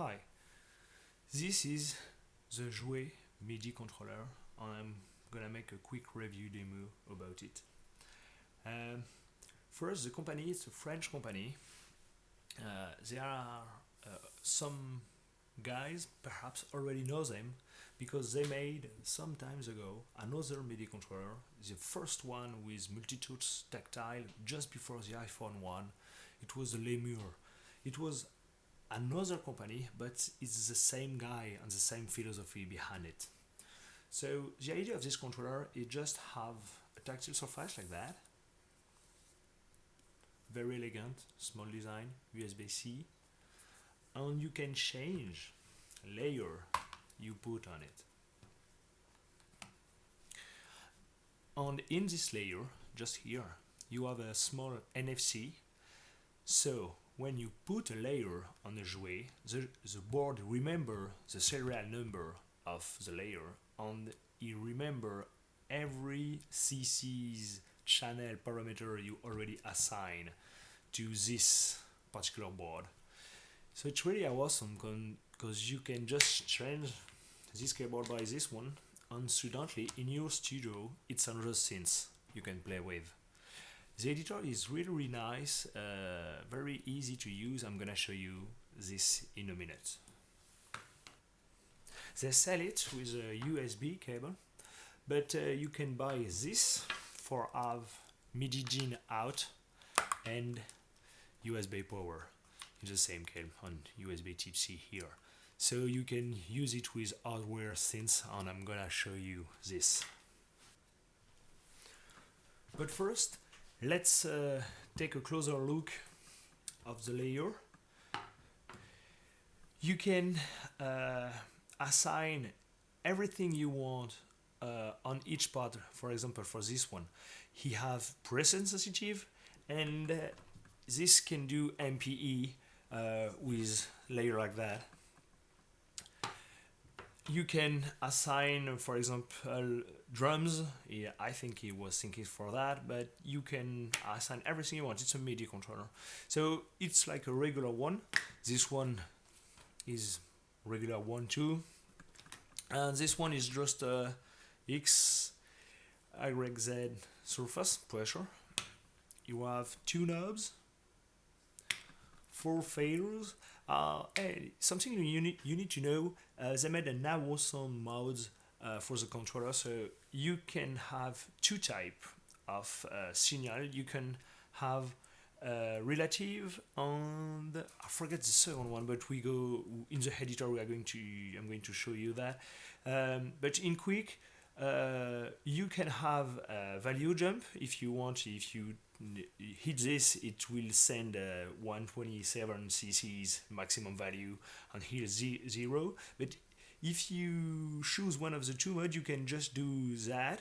Hi, this is the Joué MIDI controller and I'm gonna make a quick review demo about it. First, the company is a French company. There are some guys perhaps already know them because they made some times ago another MIDI controller, the first one with multi-touch tactile just before the iPhone 1. It was the Lemur. It was another company, but it's the same guy and the same philosophy behind it. So the idea of this controller is just have a tactile surface like that, very elegant, small design, USB-C, and you can change layer you put on it. And in this layer, just here, you have a small NFC. So when you put a layer on the Joué, the board remember the serial number of the layer and it remember every CC's channel parameter you already assign to this particular board. So it's really awesome because you can just change this keyboard by this one, and suddenly in your studio it's another synth you can play with. The editor is really nice, very easy to use. I'm gonna show you this in a minute. They sell it with a USB cable, but you can buy this for have MIDI in out and USB power in the same cable on USB Type C here. So you can use it with hardware synths, and I'm gonna show you this. But first, let's take a closer look of the layer. You can assign everything you want on each part. For example, for this one, he have presence sensitive, and this can do MPE with layer like that. You can assign, for example, drums. Yeah, I think he was thinking for that, but you can assign everything you want. It's a MIDI controller, so it's like a regular one. This one is regular one too, and this one is just a X, Y, Z surface pressure. You have two knobs, 4 faders. Something you need to know, they made an awesome modes for the controller, so you can have two type of signal. You can have relative, and I forget the second one, but we go in the editor. I'm going to show you that. But in quick, you can have a value jump if you want. If you hit this, it will send 127 cc's maximum value, and here 0. But if you choose one of the two modes, you can just do that,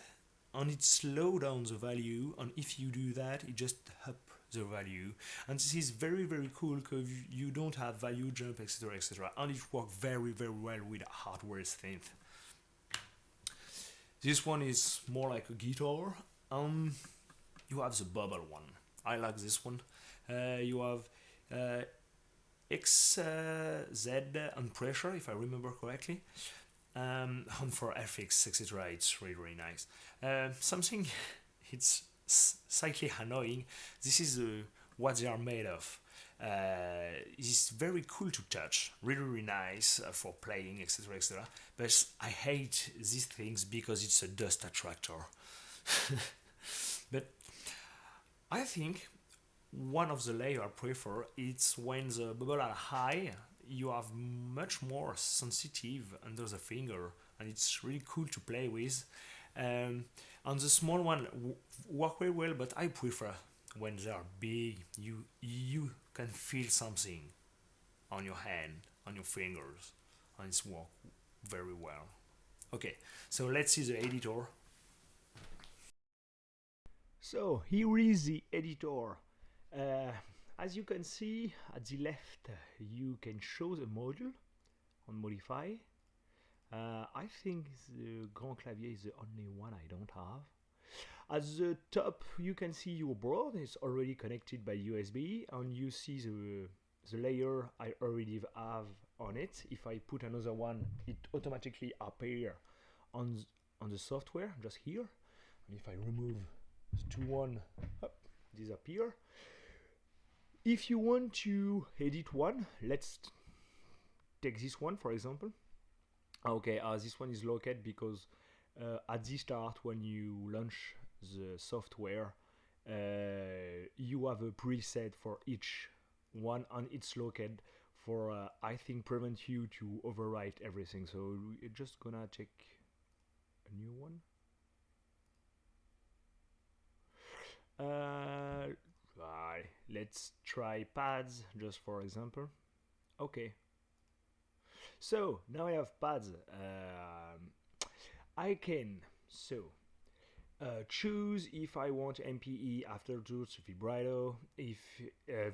and it slow down the value, and if you do that, it just up the value. And this is very cool because you don't have value jump, etc, and it works very well with hardware synth. This one is more like a guitar. You have the bubble one. I like this one. You have X, Z and pressure, if I remember correctly. And for FX, etc. It's really nice. Something it's slightly annoying. This is what they are made of. It's very cool to touch, really nice for playing, etc. But I hate these things because it's a dust attractor. But I think one of the layers I prefer is when the bubble are high, you have much more sensitive under the finger, and it's really cool to play with. And the small one work very well, but I prefer when they are big. You can feel something on your hand, on your fingers, and it's work very well. Okay, so let's see the editor. So here is the editor. As you can see at the left, you can show the module on modify. I think the Grand Clavier is the only one I don't have. At the top, you can see your board is already connected by USB, and you see the the layer I already have on it. If I put another one, it automatically appear on the software just here. And if I remove the two one, up, disappear. If you want to edit one, let's take this one for example. Okay, this one is located because at the start when you launch the software, you have a preset for each one, and it's located for I think prevent you to overwrite everything. So we're just gonna check a new one. Let's try pads just for example. Okay, so now I have pads. I can choose if I want MPE, aftertouch, vibrato. If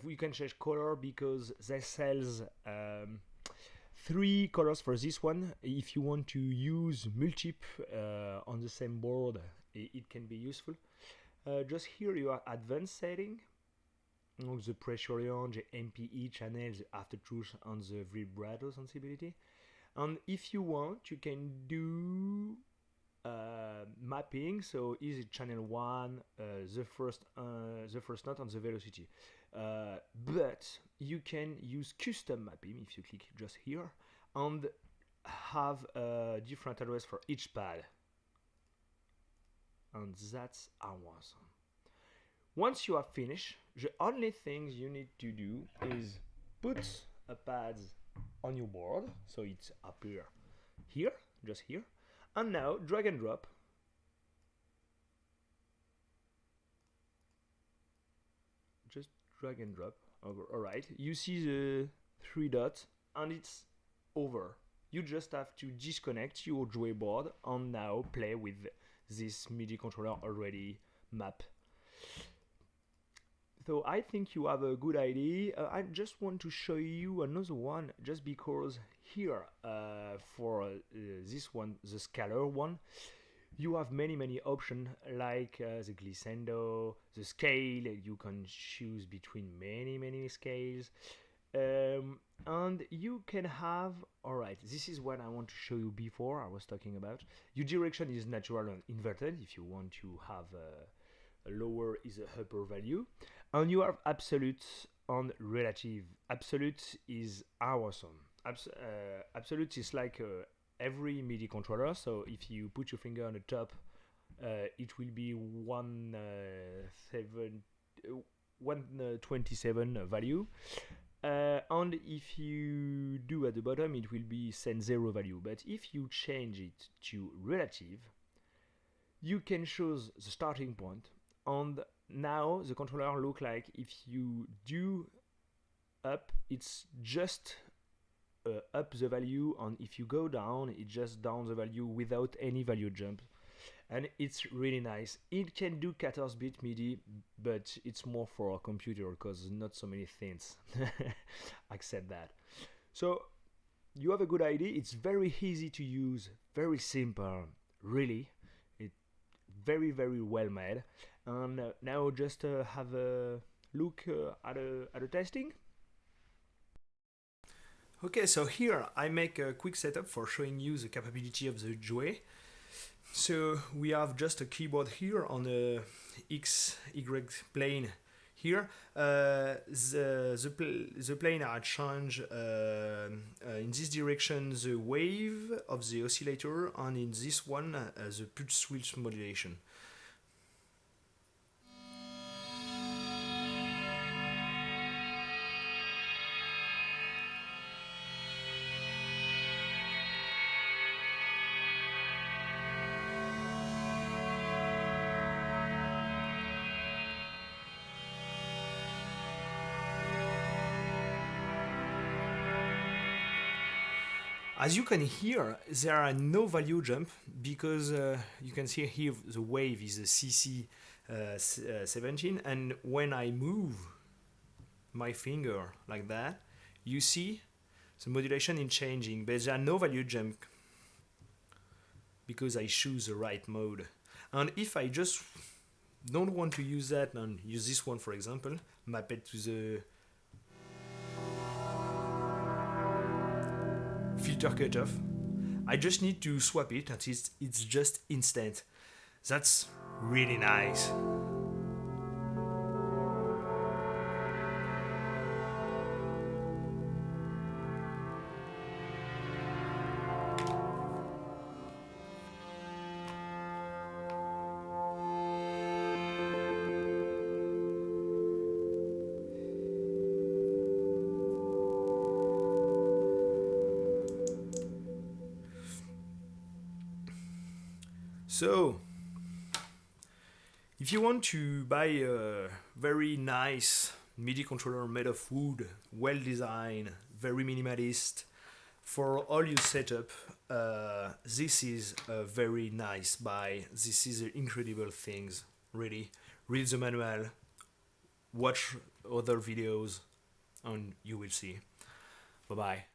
we can change color because they sells 3 colors for this one. If you want to use multiple on the same board, it can be useful. Just here you are advanced setting. The pressure range, MPE channels, aftertouch, and the vibrato sensibility. And if you want, you can do mapping. So is it channel 1, the first note and the velocity. But you can use custom mapping if you click just here and have a different address for each pad. And that's awesome. Once you are finished, the only things you need to do is put a pad on your board, so it's appear here, just here, and now drag and drop. Just drag and drop over. Alright, you see the 3 dots and it's over. You just have to disconnect your Joué board and now play with this MIDI controller already mapped. So I think you have a good idea. I just want to show you another one, just because here for this one, the scalar one, you have many options like the glissando, the scale. You can choose between many scales, and you can have. All right, this is what I want to show you before I was talking about. Your direction is natural and inverted if you want to have a lower is a upper value, and you have absolute and relative. Absolute is awesome. Absolute is like every MIDI controller. So if you put your finger on the top, it will be 127 value. And if you do at the bottom, it will be send 0 value. But if you change it to relative, you can choose the starting point, and now the controller look like if you do up, it's just up the value, and if you go down, it just down the value without any value jump. And it's really nice. It can do 14-bit MIDI, but it's more for a computer because not so many things accept that. So you have a good idea. It's very easy to use, very simple, really. It's very well made. And now just have a look at a testing. Okay, so here I make a quick setup for showing you the capability of the Joué. So we have just a keyboard here on the XY plane here. The plane are changed in this direction the wave of the oscillator, and in this one the pulse width modulation. As you can hear, there are no value jump because you can see here the wave is a CC 17, and when I move my finger like that, you see the modulation is changing, but there are no value jump because I choose the right mode. And if I just don't want to use that and use this one, for example, map it to the filter cutoff. I just need to swap it and it's just instant. That's really nice. So, if you want to buy a very nice MIDI controller made of wood, well designed, very minimalist, for all your setup, this is a very nice buy. This is incredible things, really. Read the manual, watch other videos, and you will see. Bye bye.